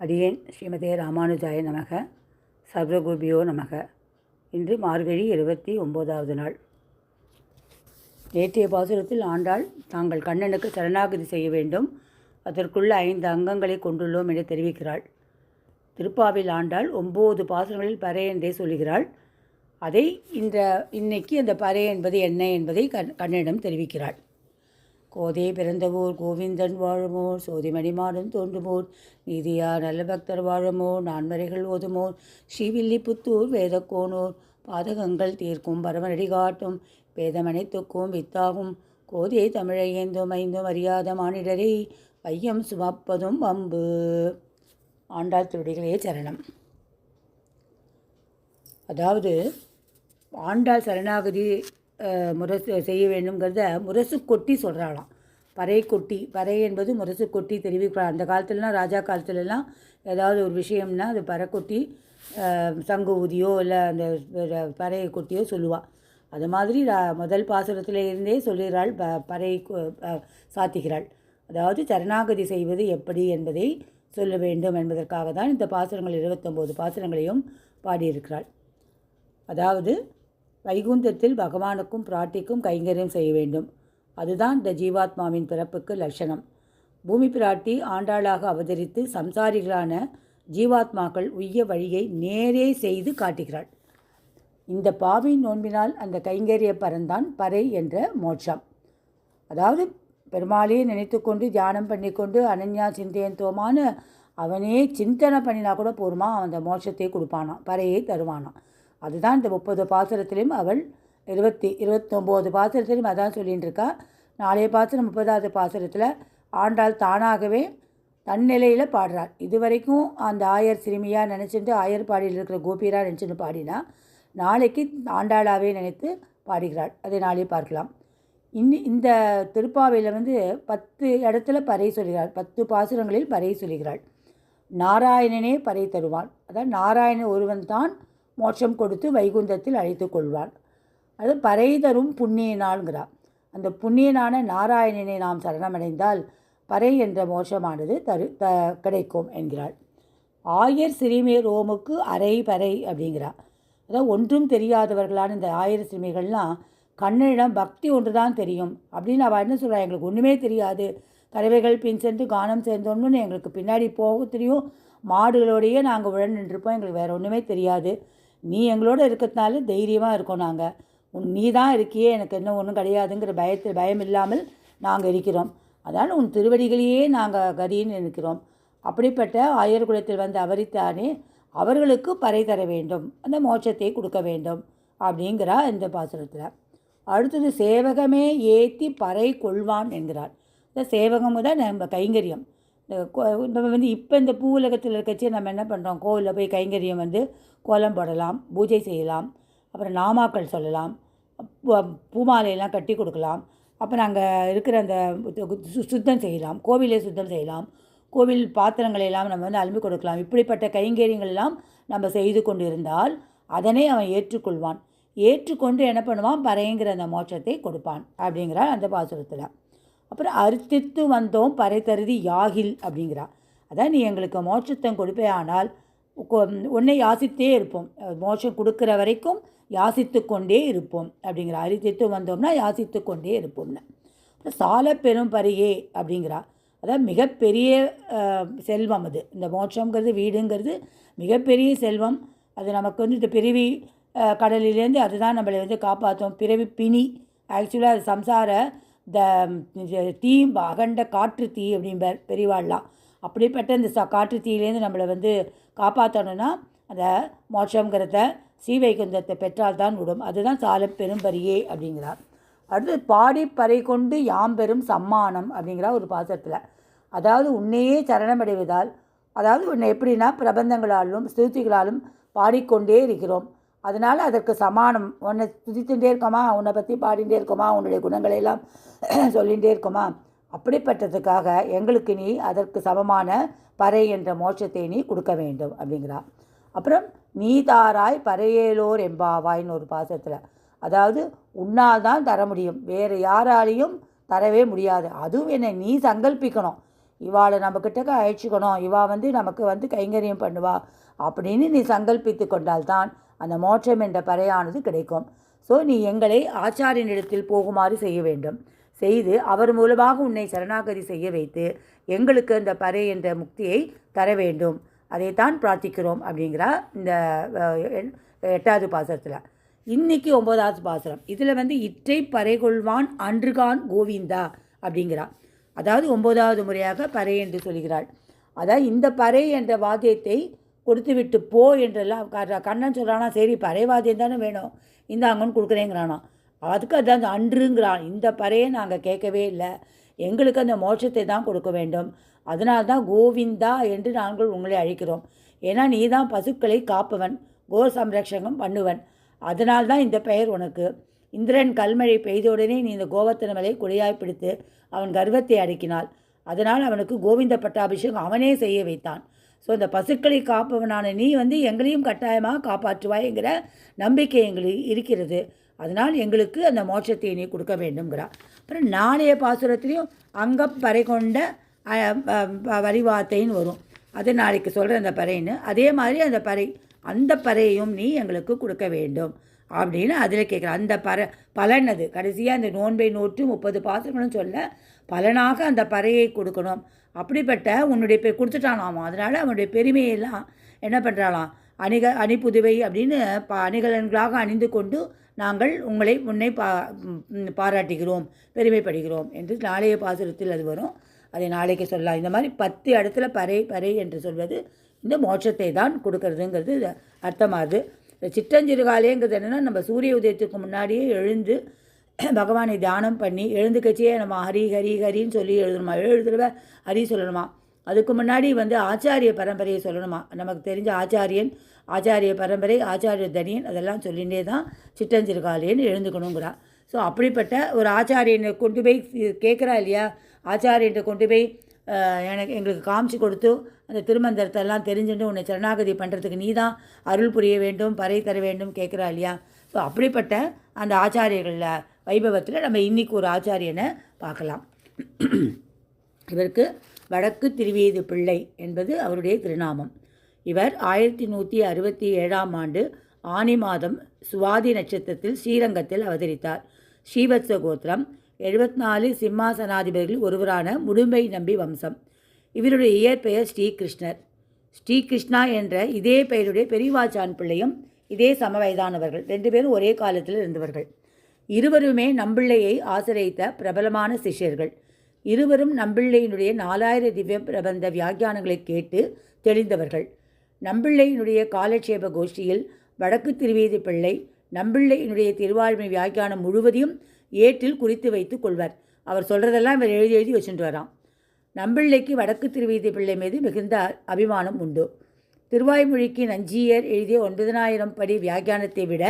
அடியேன் ஸ்ரீமதே ராமானுஜாய நமக. சர்வகுருபியோ நமக. இன்று மார்கழி 29வது நாள். நேற்றைய பாசுரத்தில் ஆண்டாள் தாங்கள் கண்ணனுக்கு சரணாகதி செய்ய வேண்டும், அதற்குள்ள 5 அங்கங்களை கொண்டுள்ளோம் என்று தெரிவிக்கிறாள். திருப்பாவில் ஆண்டாள் 9 பாசுரங்களில் பறை என்றே சொல்கிறாள். அதை இன்னைக்கு அந்த பறை என்பது என்ன என்பதை கண்ணனிடம் தெரிவிக்கிறாள். கோதே பிறந்தவோர் கோவிந்தன் வாழுமோர், சோதிமணிமாடன் தோன்றுமோர், நீதியார் நல்ல பக்தர் வாழுமோர், நான்மறைகள் ஓதுமோர், ஸ்ரீவில்லிபுத்தூர் வேதக்கோனோர், பாதகங்கள் தீர்க்கும் பரமனடி காட்டும், வேதமனைத்துக்கும் வித்தாகும், கோதே தமிழை ஏந்தும் ஐந்தும் அறியாத மானிடரை, வையம் சுமப்பதும் வம்பு. ஆண்டாள் திருடிகளே சரணம். அதாவது ஆண்டாள் சரணாகதி முரசு செய்ய வேண்டும்ங்கிறத முரசு கொட்டி சொல்கிறாளாம். பறை கொட்டி, பறை என்பது முரசு கொட்டி தெரிவிக்கிறாள். அந்த காலத்துலலாம், ராஜா காலத்துலலாம் ஏதாவது ஒரு விஷயம்னா அது பறை கொட்டி சங்கு ஊதியோ இல்லை அந்த பறையை கொட்டியோ சொல்லுவாள். அது மாதிரி முதல் பாசுரத்தில் இருந்தே சொல்கிறாள், பறை சாத்திக்கிறாள். அதாவது சரணாகதி செய்வது எப்படி என்பதை சொல்ல வேண்டும் என்பதற்காக தான் இந்த பாசுரங்கள் 29 பாசுரங்களையும் பாடியிருக்கிறாள். அதாவது வைகுந்தத்தில் பகவானுக்கும் பிராட்டிக்கும் கைங்கரியம் செய்ய வேண்டும். அதுதான் இந்த ஜீவாத்மாவின் பிறப்புக்கு லட்சணம். பூமி பிராட்டி ஆண்டாளாக அவதரித்து சம்சாரிகளான ஜீவாத்மாக்கள் உய்ய வழியை நேரே செய்து காட்டுகிறாள். இந்த பாவின் நோன்பினால் அந்த கைங்கரிய பரந்தான் பறை என்ற மோட்சம். அதாவது பெருமாளையே நினைத்து கொண்டு தியானம் பண்ணி கொண்டு அனன்யா சிந்தையந்தோமான அவனே சிந்தனை பண்ணினா கூட போருமா, அந்த மோட்சத்தை கொடுப்பானான், பறையை தருவானான். அதுதான் இந்த 30 பாசுரத்திலையும் அவள் 29 பாசுரத்திலையும் அதான் சொல்லிகிட்டு இருக்கா. நாளைய பாசுரம் 30வது பாசுரத்தில் ஆண்டாள் தானாகவே தன்னிலையில் பாடுறாள். இதுவரைக்கும் அந்த ஆயர் சிறுமியாக நினச்சிட்டு ஆயர் பாடியில் இருக்கிற கோபியராக நினச்சிட்டு பாடினா, நாளைக்கு ஆண்டாளாவே நினைத்து பாடுகிறாள். அதை நாளே பார்க்கலாம். இந்த திருப்பாவையில் 10 இடத்துல பறை சொல்கிறாள். 10 பாசுரங்களில் பறை சொல்கிறாள். நாராயணனே பறை தருவான். அதாவது நாராயணன் ஒருவன் தான் மோட்சம் கொடுத்து வைகுந்தத்தில் அழைத்து கொள்வான். அது பறை தரும் புண்ணியனாள்ங்கிறார். அந்த புண்ணியனான நாராயணனை நாம் சரணமடைந்தால் பறை என்ற மோட்சமானது கிடைக்கும் என்கிறாள். ஆயர் சிறுமியர் ரோமுக்கு அரை பறை அப்படிங்கிறார். அதாவது ஒன்றும் தெரியாதவர்களான இந்த ஆயர் சிறுமிகள்லாம் கண்ணனிடம் பக்தி ஒன்று தான் தெரியும் அப்படின்னு அவள் என்ன சொல்கிறாள், எங்களுக்கு ஒன்றுமே தெரியாது, கறவைகள் பின் சென்று கானம் சேர்ந்தோன்னு எங்களுக்கு பின்னாடி போக தெரியும், மாடுகளோடையே நாங்கள் உழந்துருப்போம், எங்களுக்கு வேறு ஒன்றுமே தெரியாது, நீ எங்களோட இருக்கிறதுனால தைரியமாக இருக்கோம், நாங்கள் நீ தான் இருக்கியே, எனக்கு இன்னும் ஒன்றும் கிடையாதுங்கிற பயம் இல்லாமல் நாங்கள் இருக்கிறோம், அதனால் உன் திருவடிகளையே நாங்கள் கதின்னு இருக்கிறோம். அப்படிப்பட்ட ஆயர் குலத்தில் வந்து அவரித்தானே அவர்களுக்கு பறை தர வேண்டும், அந்த மோட்சத்தை கொடுக்க வேண்டும் அப்படிங்கிறா இந்த பாசுரத்தில். அடுத்தது சேவகமே ஏற்றி பறை கொள்வான் என்கிறார். இந்த சேவகம் தான் நம்ம கைங்கரியம். நம்ம இப்போ இந்த பூ உலகத்தில் இருக்கச்சு நம்ம என்ன பண்ணுறோம், கோவிலில் போய் கைங்கரியம் கோலம் போடலாம், பூஜை செய்யலாம், அப்புறம் நாமாக்கள் சொல்லலாம், பூமாலையெல்லாம் கட்டி கொடுக்கலாம், அப்புறம் அங்கே இருக்கிற அந்த சுத்தம் செய்யலாம், கோவிலே சுத்தம் செய்யலாம், கோவில் பாத்திரங்களையெல்லாம் நம்ம அலும்பி கொடுக்கலாம். இப்படிப்பட்ட கைங்கரியங்கள் எல்லாம் நம்ம செய்து கொண்டு இருந்தால் அதனை அவன் ஏற்றுக்கொள்வான். ஏற்றுக்கொண்டு என்ன பண்ணுவான், பறைங்கிற அந்த மோட்சத்தை கொடுப்பான் அப்படிங்கிறார் அந்த பாசுரத்தில். அப்புறம் அர்த்தித்து வந்தோம் பறை தருதி யாகில் அப்படிங்கிறா. அதான் நீ எங்களுக்கு மோட்சத்தை கொடுப்பே, ஆனால் உன்னை யாசித்தே இருப்போம், மோட்சம் கொடுக்குற வரைக்கும் யாசித்து கொண்டே இருப்போம் அப்படிங்கிறா. அரித்தித்து வந்தோம்னா யாசித்து கொண்டே இருப்போம்னு. சால பெரும் பரியே அப்படிங்கிறா. அதாவது மிகப்பெரிய செல்வம் அது. இந்த மோட்சங்கிறது, வீடுங்கிறது மிகப்பெரிய செல்வம். அது நமக்கு இந்த பிறவி கடலிலேருந்து அதுதான் நம்மளை காப்பாற்றும். பிறவி பிணி ஆக்சுவலாக அது சம்சார தீ அகண்ட காற்று தீ அப்படிம்பார் பெரியவாள்லாம். அப்படிப்பட்ட இந்த காற்று தீயிலேருந்து நம்மளை காப்பாற்றணுன்னா அந்த மோட்சங்கிறத ஸ்ரீவைகுந்தத்தை பெற்றால்தான் விடும். அதுதான் சால பெரும் பரியே அப்படிங்கிறார். அடுத்து பாடி பறை கொண்டு யாம் பெரும் சம்மானம் அப்படிங்கிற ஒரு பாசத்தில். அதாவது உன்னையே சரணமடைவதால், அதாவது உன்னை எப்படின்னா பிரபந்தங்களாலும் ஸ்துதிகளாலும் பாடிக்கொண்டே இருக்கிறோம், அதனால் அதற்கு சமானம். உன்னை துதித்துட்டே இருக்கோமா, உன்னை பற்றி பாடிகிட்டே இருக்கோமா, உன்னுடைய குணங்களையெல்லாம் சொல்லிகிட்டே இருக்கோமா, அப்படிப்பட்டதுக்காக எங்களுக்கு நீ அதற்கு சமமான பறை என்ற மோட்சத்தை நீ கொடுக்க வேண்டும் அப்படிங்கிறா. அப்புறம் நீ தாராய் பறையேலோர் எம்பாவாய்ன்னு ஒரு பாசத்தில். அதாவது உன்னால் தான் தர முடியும், வேறு யாராலையும் தரவே முடியாது. அதுவும் என்னை நீ சங்கல்பிக்கணும், இவாளை நம்மக்கிட்ட அழைச்சிக்கணும், இவா நமக்கு கைங்கரியம் பண்ணுவா அப்படின்னு நீ சங்கல்பித்து கொண்டால்தான் அந்த மோட்சம் என்ற பறையானது கிடைக்கும். ஸோ நீ எங்களை ஆச்சாரியனிடத்தில் போகுமாறு செய்ய வேண்டும். செய்து அவர் மூலமாக உன்னை சரணாகதி செய்ய வைத்து எங்களுக்கு அந்த பறை என்ற முக்தியை தர வேண்டும், அதைத்தான் பிரார்த்திக்கிறோம் அப்படிங்கிறா இந்த 8வது பாசுரத்தில். இன்றைக்கி 9வது பாசுரம். இதில் இற்றை பறை கொள்வான் அன்றுகான் கோவிந்தா அப்படிங்கிறா. அதாவது 9வது முறையாக பறை என்று சொல்கிறாள். அதாவது இந்த பறை என்ற வாத்தியத்தை கொடுத்து விட்டு போ என்றெல்லாம் கண்ணன் சொல்கிறானா, சரி பறை வாத்தியம் தானே வேணும், இந்தாங்கன்னு கொடுக்குறேங்கிறானா. அதுக்கு அதான் அந்த அன்றுங்கிறான். இந்த பறையை நாங்கள் கேட்கவே இல்லை, எங்களுக்கு அந்த மோட்சத்தை தான் கொடுக்க வேண்டும், அதனால்தான் கோவிந்தா என்று நாங்கள் உங்களை அழைக்கிறோம். ஏன்னா நீ தான் பசுக்களை காப்பவன், கோ சம்ரக்ஷகம் பண்ணுவன், அதனால்தான் இந்த பெயர் உனக்கு. இந்திரன் கல்மழை பெய்தவுடனே நீ இந்த கோவர்த்தன கொடியாய் பிடித்து அவன் கர்வத்தை அடக்கினாள். அதனால் அவனுக்கு கோவிந்த பட்டாபிஷேகம் அவனே செய்ய வைத்தான். ஸோ இந்த பசுக்களை காப்பவனான நீ எங்களையும் கட்டாயமாக காப்பாற்றுவாய்ங்கிற நம்பிக்கை எங்களுக்கு இருக்கிறது, அதனால் எங்களுக்கு அந்த மோட்சத்தை நீ கொடுக்க வேண்டும்ங்கிறா. அப்புறம் நாளைய பாசுரத்துலேயும் அங்கம் பறை கொண்ட வரிவார்த்தைன்னு வரும், அது நாளைக்கு சொல்கிற அந்த பறைன்னு. அதே மாதிரி அந்த பறையையும் நீ எங்களுக்கு கொடுக்க வேண்டும் அப்படின்னு அதில் கேட்குறான். அந்த பலன் அது கடைசியாக அந்த நோன்பை நோற்று 30 பாசுரங்களும் சொல்ல பலனாக அந்த பறையை கொடுக்கணும். அப்படிப்பட்ட உன்னுடைய கொடுத்துட்டானாமா. அதனால் அவனுடைய பெருமையெல்லாம் என்ன பண்ணுறாளாம், அணிப்புதுவை அப்படின்னு அணிகலன்களாக அணிந்து கொண்டு நாங்கள் உன்னை பாராட்டுகிறோம், பெருமைப்படுகிறோம் என்று நாளைய பாசுரத்தில் அது வரும். அதை நாளைக்கு சொல்லலாம். இந்த மாதிரி 10 இடத்துல பறை என்று சொல்வது இந்த மோட்சத்தை தான் கொடுக்கறதுங்கிறது அர்த்தமாகுது. சிற்றஞ்சிறுகாலேங்கிறது என்னென்னா, நம்ம சூரிய உதயத்துக்கு முன்னாடியே எழுந்து பகவானை தியானம் பண்ணி எழுந்துக்கச்சியே நம்ம ஹரி ஹரி ஹரின்னு சொல்லி எழுதணுமா, 7 தடவை ஹரி சொல்லணுமா. அதுக்கு முன்னாடி ஆச்சாரிய பரம்பரையை சொல்லணுமா, நமக்கு தெரிஞ்ச ஆச்சாரிய பரம்பரை, ஆச்சாரிய தனியன் அதெல்லாம் சொல்லிகிட்டே தான் சிற்றஞ்சிறுகாலேன்னு எழுந்துக்கணுங்கிறா. ஸோ அப்படிப்பட்ட ஒரு ஆச்சாரியனை கொண்டு போய் கேட்குறா இல்லையா, ஆச்சாரியன்ட்ட கொண்டு போய் எங்களுக்கு காமிச்சு கொடுத்து அந்த திருமந்திரத்தெல்லாம் தெரிஞ்சுட்டு உன்னை சரணாகதி பண்ணுறதுக்கு நீ தான் அருள் புரிய வேண்டும், பறை தர வேண்டும் கேட்குறா இல்லையா. ஸோ அப்படிப்பட்ட அந்த ஆச்சாரியர்களில் வைபவத்தில் நம்ம இன்றைக்கி ஒரு ஆச்சாரியனை பார்க்கலாம். இவருக்கு வடக்கு திருவேது பிள்ளை என்பது அவருடைய திருநாமம். இவர் 1167ஆம் ஆண்டு ஆனி மாதம் சுவாதி நட்சத்திரத்தில் ஸ்ரீரங்கத்தில் அவதரித்தார். ஸ்ரீவத்ச கோத்திரம், 74 சிம்மாசனாதிபதிகளில் ஒருவரான முடும்பை நம்பி வம்சம். இவருடைய இயற்பெயர் ஸ்ரீகிருஷ்ணர். ஸ்ரீகிருஷ்ணா என்ற இதே பெயருடைய பெரியவாச்சான் பிள்ளையும் இதே சம வயதானவர்கள். 2 பேரும் ஒரே காலத்தில் இருந்தவர்கள். இருவருமே நம்பிள்ளையை ஆசிரியத்த பிரபலமான சிஷ்யர்கள். இருவரும் நம்பிள்ளையினுடைய 4000 திவ்ய பிரபந்த வியாக்கியானங்களை கேட்டு தெளிந்தவர்கள். நம்பிள்ளையினுடைய காலட்சேப கோஷ்டியில் வடக்கு திருவேதி பிள்ளை நம்பிள்ளையினுடைய திருவாழ்மை வியாக்கியானம் முழுவதையும் ஏட்டில் குறித்து வைத்து கொள்வர். அவர் சொல்கிறதெல்லாம் இவர் எழுதி வச்சுட்டு வரான். நம்பிள்ளைக்கு வடக்கு திருவேதி பிள்ளை மீது மிகுந்த அபிமானம் உண்டு. திருவாய்மொழிக்கு நஞ்சியர் எழுதிய 9000 படி வியாக்கியானத்தை விட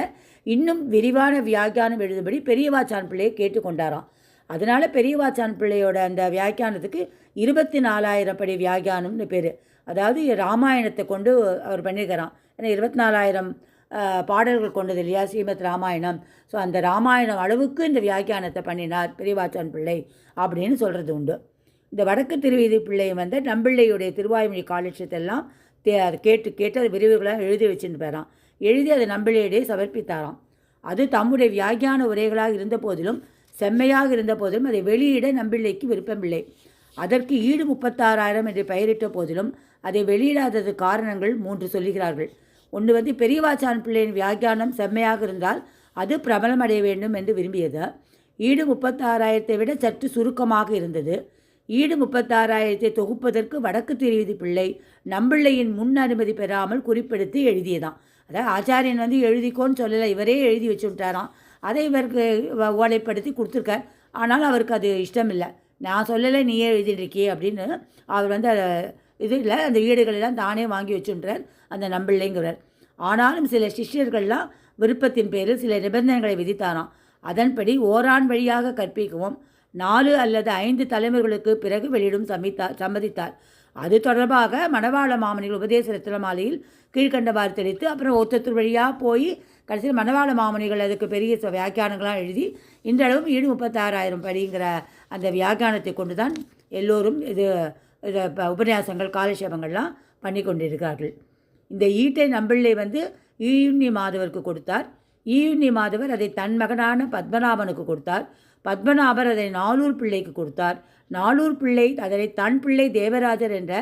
இன்னும் விரிவான வியாக்கியானம் எழுதும்படி பெரியவாச்சான் பிள்ளையை கேட்டுக்கொண்டாராம். அதனால் பெரியவாச்சான் பிள்ளையோட அந்த வியாக்கியானத்துக்கு 24,000 படி வியாக்கியானம்னு பேர். அதாவது ராமாயணத்தை கொண்டு அவர் பண்ணியிருக்கிறான். ஏன்னா 24,000 பாடல்கள் கொண்டது இல்லையா ஸ்ரீமத் ராமாயணம். ஸோ அந்த ராமாயணம் அளவுக்கு இந்த வியாக்கியானத்தை பண்ணினார் பெரியவாச்சான் பிள்ளை அப்படின்னு சொல்கிறது உண்டு. இந்த வடக்கு திருவேதி பிள்ளை நம்பிள்ளையுடைய திருவாய்மொழி காலட்சத்தெல்லாம் கேட்டு அது விரிவுகளாக எழுதி வச்சுட்டு போகிறான். எழுதி அதை நம்பிள்ளையிடையே சமர்ப்பித்தாராம். அது தம்முடைய வியாக்கியான உரைகளாக இருந்த போதிலும் செம்மையாக இருந்த போதிலும் அதை வெளியிட நம்பிள்ளைக்கு விருப்பமில்லை. அதற்கு ஈடு 36,000 என்று பெயரிட்ட போதிலும் அதை வெளியிடாதது காரணங்கள் 3 சொல்லுகிறார்கள். ஒன்று பெரியவாச்சான் பிள்ளையின் வியாக்கியானம் செம்மையாக இருந்தால் அது பிரபலம் அடைய வேண்டும் என்று விரும்பியது. ஈடு 36,000 விட சற்று சுருக்கமாக இருந்தது. ஈடு 36,000 தொகுப்பதற்கு வடக்கு திருவேதி பிள்ளை நம்பிள்ளையின் முன் அனுமதி பெறாமல் குறிப்பெடுத்து எழுதியதான். அதாவது ஆச்சாரியன் எழுதிக்கோன்னு சொல்லலை, இவரே எழுதி வச்சுட்டாராம். அதை இவருக்கு ஓலைப்படுத்தி கொடுத்துருக்கார். ஆனால் அவருக்கு அது இஷ்டம் இல்லை. நான் சொல்லலை, நீயே எழுதிட்டுருக்கியே அப்படின்னு அவர் அதை இதில் அந்த ஈடுகளெல்லாம் தானே வாங்கி வச்சுன்றார் அந்த நம்பிள்ளைங்கிறார். ஆனாலும் சில சிஷ்யர்கள்லாம் விருப்பத்தின் பேரில் சில நிபந்தனைகளை விதித்தாராம். அதன்படி ஓரான் வழியாக கற்பிக்கவும் 4 அல்லது 5 தலைமுறைகளுக்கு பிறகு வெளியிடும் சம்மதித்தார். அது தொடர்பாக மணவாள மாமனிகள் உபதேச ரத்னமாலையில் கீழ்கண்டவாறு தெளித்து அப்புறம் ஒருத்தர் வழியாக போய் கடைசியில் மணவாள மாமனிகள் அதுக்கு பெரிய வியாக்கியானங்களாம் எழுதி இன்றளவும் ஈடு 36,000 படிங்கிற அந்த வியாக்கியானத்தை கொண்டு தான் எல்லோரும் இது உபன்யாசங்கள் காலட்சேபங்கள்லாம் பண்ணி கொண்டிருக்கிறார்கள். இந்த ஈட்டை நம்பிள்ளை ஈயுண்ணி மாதவருக்கு கொடுத்தார். ஈயுண்ணி மாதவர் அதை தன் மகனான பத்மநாபனுக்கு கொடுத்தார். பத்மநாபர் அதை நாலூர் பிள்ளைக்கு கொடுத்தார். நாலூர் பிள்ளை அதனை தன் பிள்ளை தேவராஜர் என்ற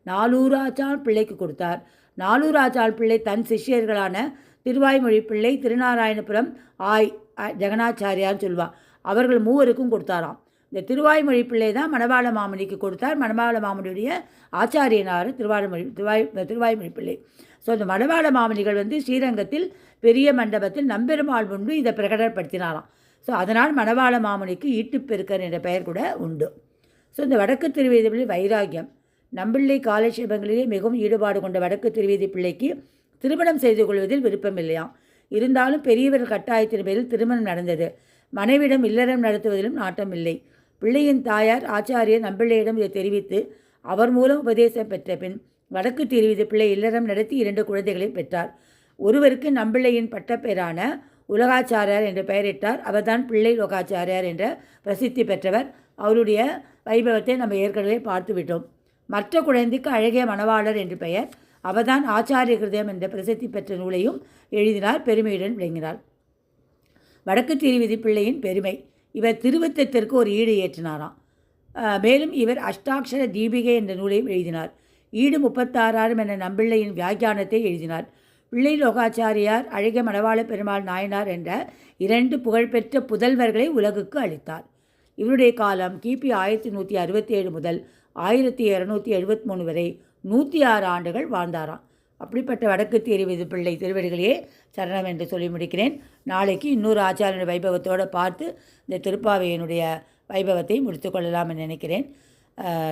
நாலூராச்சாள் பிள்ளைக்கு கொடுத்தார். நாலூராச்சாள் பிள்ளை தன் சிஷ்யர்களான திருவாய்மொழி பிள்ளை, திருநாராயணபுரம் ஜெகநாச்சாரியான்னு சொல்லுவாள், அவர்கள் மூவருக்கும் கொடுத்தாராம். இந்த திருவாய்மொழி பிள்ளை தான் மணவாள மாமணிக்கு கொடுத்தார். மணவாள மாமணியுடைய ஆச்சாரியனார் திருவாய்மொழி பிள்ளை. ஸோ இந்த மணவாள மாமணிகள் ஸ்ரீரங்கத்தில் பெரிய மண்டபத்தில் நம்பெருமாள் முன்பு இதை பிரகடனப்படுத்தினாராம். ஸோ அதனால் மணவாள மாமணிக்கு ஈட்டுப்பெருக்கர் என்ற பெயர் கூட உண்டு. ஸோ இந்த வடக்கு திருவேதி வைராக்கியம், நம்பிள்ளை காலட்சேபங்களிலே மிகவும் ஈடுபாடு கொண்ட வடக்கு திருவேதி பிள்ளைக்கு திருமணம் செய்து கொள்வதில் விருப்பம் இல்லையாம். இருந்தாலும் பெரியவர் கட்டாயத்தின் பேரில் திருமணம் நடந்தது. மனைவிடம் இல்லறம் நடத்துவதிலும் நாட்டம் இல்லை. பிள்ளையின் தாயார் ஆச்சாரியர் நம்பிள்ளையிடம் இதை தெரிவித்து அவர் மூலம் உபதேசம் பெற்ற பின் வடக்கு திருவேதி பிள்ளை இல்லறம் நடத்தி 2 குழந்தைகளை பெற்றார். ஒருவருக்கு நம்பிள்ளையின் பட்டப்பெயரான உலகாச்சாரியார் என்று பெயரிட்டார். அவர்தான் பிள்ளை லோகாச்சாரியார் என்ற பிரசித்தி பெற்றவர். அவருடைய வைபவத்தை நம்ம ஏற்கனவே பார்த்து விட்டோம். மற்ற குழந்தைக்கு அழகிய மணவாளர் என்று பெயர். அவர்தான் ஆச்சாரிய கிருதயம் என்ற பிரசித்தி பெற்ற நூலையும் எழுதினார், பெருமையுடன் விளங்கினார். வடக்கு திருவேதி பிள்ளையின் பெருமை, இவர் திருவத்தத்திற்கு ஒரு ஈடு ஏற்றினாராம். மேலும் இவர் அஷ்டாட்சர தீபிகை என்ற நூலையும் எழுதினார். ஈடு 36 என்ற நம்பிள்ளையின் வியாக்கியானத்தை எழுதினார். பிள்ளை லோகாச்சாரியார் அழகிய மணவாள பெருமாள் நாயனார் என்ற 2 புகழ்பெற்ற புதல்வர்களை உலகுக்கு அளித்தார். இவருடைய காலம் கிபி 1167 முதல் 1273 வரை 106 ஆண்டுகள் வாழ்ந்தாராம். அப்படிப்பட்ட வடக்கு திருவேதி பிள்ளை திருவடிகளையே சரணம் என்று சொல்லி முடிக்கிறேன். நாளைக்கு இன்னொரு ஆச்சாரிய வைபவத்தோடு பார்த்து இந்த திருப்பாவையினுடைய வைபவத்தை முடித்துக்கொள்ளலாம் என்று நினைக்கிறேன்.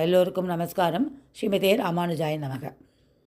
எல்லோருக்கும் நமஸ்காரம். ஸ்ரீமதே ராமானுஜாய நமக.